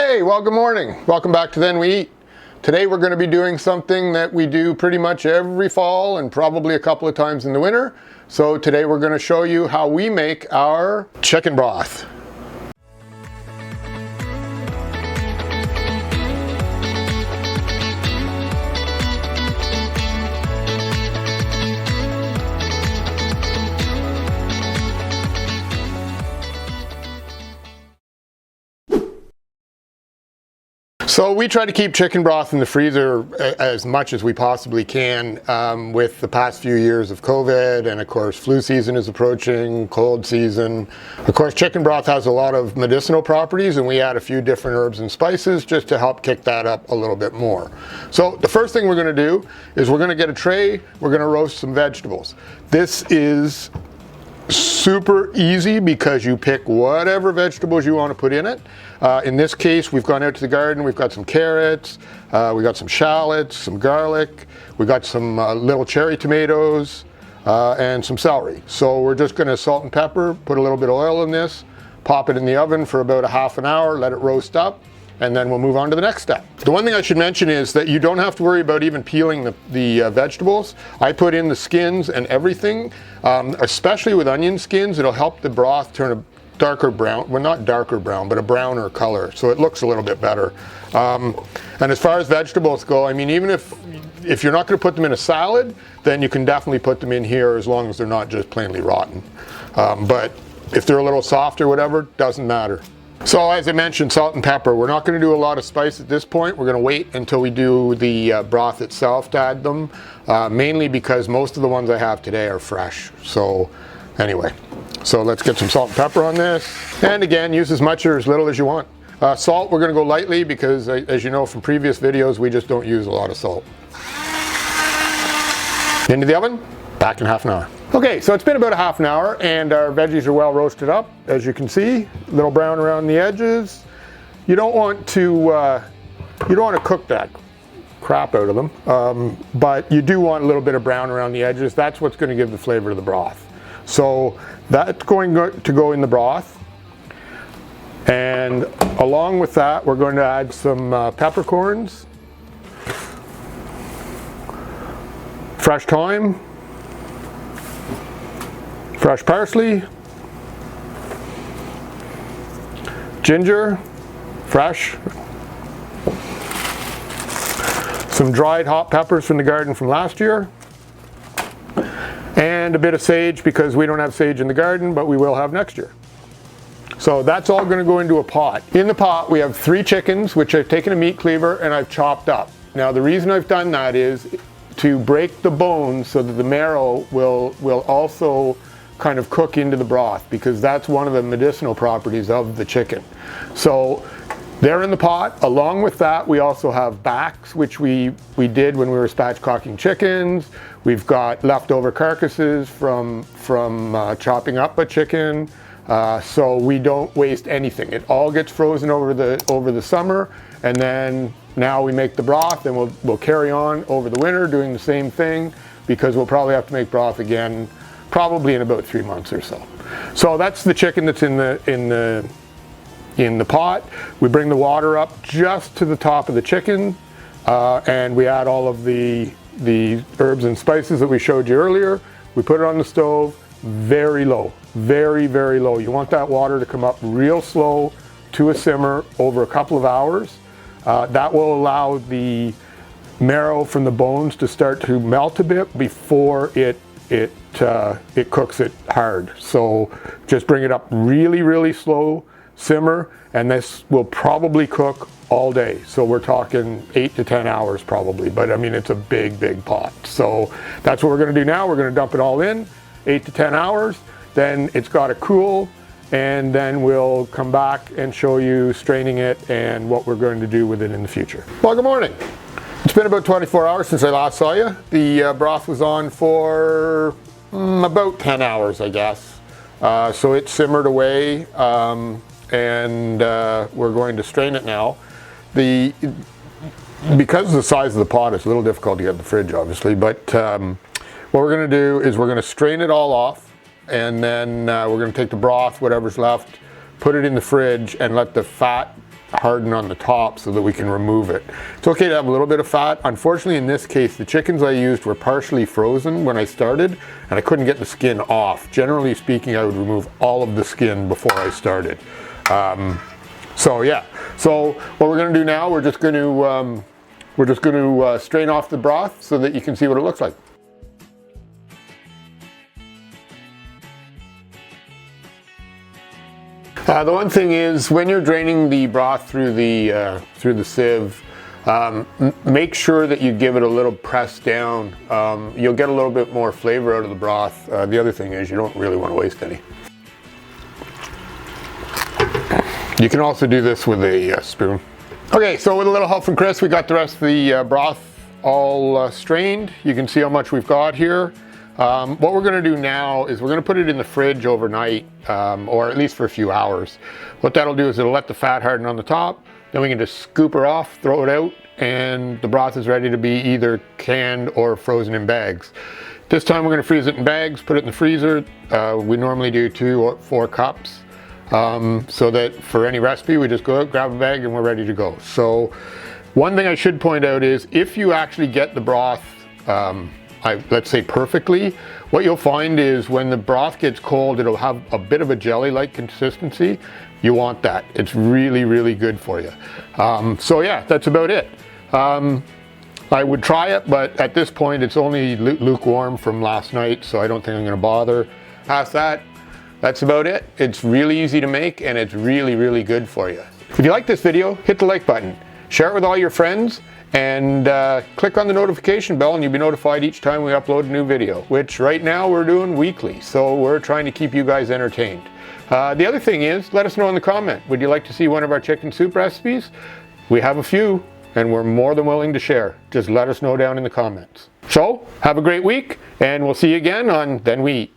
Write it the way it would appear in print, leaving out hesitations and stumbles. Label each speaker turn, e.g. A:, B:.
A: Hey, well, good morning. Welcome back to Then We Eat. Today we're going to be doing something that we do pretty much every fall and probably a couple of times in the winter. So today we're going to show you how we make our chicken broth. So we try to keep chicken broth in the freezer as much as we possibly can with the past few years of COVID, and of course flu season is approaching, cold season. Of course chicken broth has a lot of medicinal properties, and we add a few different herbs and spices just to help kick that up a little bit more. So the first thing we're going to do is we're going to get a tray, we're going to roast some vegetables. This is super easy because you pick whatever vegetables you want to put in it. In this case, we've gone out to the garden, we've got some carrots, we got some shallots, some garlic, we got some little cherry tomatoes, and some celery. So we're just going to salt and pepper, put a little bit of oil in this, pop it in the oven for about a half an hour, let it roast up, and then we'll move on to the next step. The one thing I should mention is that you don't have to worry about even peeling the vegetables. I put in the skins and everything, especially with onion skins. It'll help the broth turn a darker brown, well, not darker brown, but a browner color, so it looks a little bit better. And as far as vegetables go, I mean, even if you're not going to put them in a salad, then you can definitely put them in here as long as they're not just plainly rotten. But if they're a little soft or whatever, doesn't matter. So as I mentioned, salt and pepper. We're not going to do a lot of spice at this point. We're going to wait until we do the broth itself to add them, mainly because most of the ones I have today are fresh. So anyway, so let's get some salt and pepper on this. And again, use as much or as little as you want. Salt, we're going to go lightly because, as you know from previous videos, we just don't use a lot of salt. Into the oven, back in half an hour. Okay, so it's been about a half an hour and our veggies are well roasted up, as you can see, a little brown around the edges. You don't want to cook that crap out of them, but you do want a little bit of brown around the edges. That's what's going to give the flavor to the broth. So that's going to go in the broth, and along with that we're going to add some peppercorns, fresh thyme, fresh parsley, ginger, fresh, some dried hot peppers from the garden from last year, and a bit of sage because we don't have sage in the garden, but we will have next year. So that's all going to go into a pot. In the pot we have 3 chickens, which I've taken a meat cleaver and I've chopped up. Now the reason I've done that is to break the bones so that the marrow will also kind of cook into the broth, because that's one of the medicinal properties of the chicken. So they're in the pot. Along with that, we also have backs, which we did when we were spatchcocking chickens. We've got leftover carcasses from chopping up a chicken, so we don't waste anything. It all gets frozen over the summer, and then now we make the broth, and we'll carry on over the winter doing the same thing, because we'll probably have to make broth again probably in about 3 months or so. So that's the chicken that's in the pot. We bring the water up just to the top of the chicken, and we add all of the herbs and spices that we showed you earlier. We put it on the stove very low, very, very low. You want that water to come up real slow to a simmer over a couple of hours. That will allow the marrow from the bones to start to melt a bit before it cooks it hard. So just bring it up really, really slow, simmer, and this will probably cook all day. So we're talking 8 to 10 hours probably, but I mean, it's a big, big pot. So that's what we're going to do now. We're going to dump it all in, 8 to 10 hours. Then it's got to cool, and then we'll come back and show you straining it and what we're going to do with it in the future. Well, good morning. It's been about 24 hours since I last saw you. The broth was on for about 10 hours, I guess. So it simmered away, and we're going to strain it now. Because of the size of the pot, it's a little difficult to get in the fridge, obviously, but what we're going to do is we're going to strain it all off, and then we're going to take the broth, whatever's left, put it in the fridge, and let the fat harden on the top so that we can remove it. It's okay to have a little bit of fat. Unfortunately, in this case, the chickens I used were partially frozen when I started, and I couldn't get the skin off. Generally speaking, I would remove all of the skin before I started. So yeah, so what we're going to do now, we're just going to strain off the broth so that you can see what it looks like. The one thing is, when you're draining the broth through the sieve, make sure that you give it a little press down. You'll get a little bit more flavor out of the broth. The other thing is, you don't really want to waste any. You can also do this with a spoon. Okay, so with a little help from Chris, we got the rest of the broth all strained. You can see how much we've got here. What we're going to do now is we're going to put it in the fridge overnight, or at least for a few hours. What that'll do is it'll let the fat harden on the top, then we can just scoop her off, throw it out, and the broth is ready to be either canned or frozen in bags. This time we're going to freeze it in bags, put it in the freezer. We normally do 2 or 4 cups, so that for any recipe we just go out, grab a bag, and we're ready to go. So one thing I should point out is, if you actually get the broth let's say perfectly, what you'll find is when the broth gets cold, it'll have a bit of a jelly-like consistency. You want that. It's really, really good for you. So yeah, that's about it. I would try it, but at this point it's only lukewarm from last night, so I don't think I'm going to bother. Past that, that's about it. It's really easy to make, and it's really, really good for you. If you like this video, hit the like button. Share it with all your friends, and click on the notification bell, and you'll be notified each time we upload a new video, which right now we're doing weekly, so we're trying to keep you guys entertained. The other thing is, let us know in the comment, would you like to see one of our chicken soup recipes? We have a few, and we're more than willing to share. Just let us know down in the comments. So, have a great week, and we'll see you again on Then We Eat.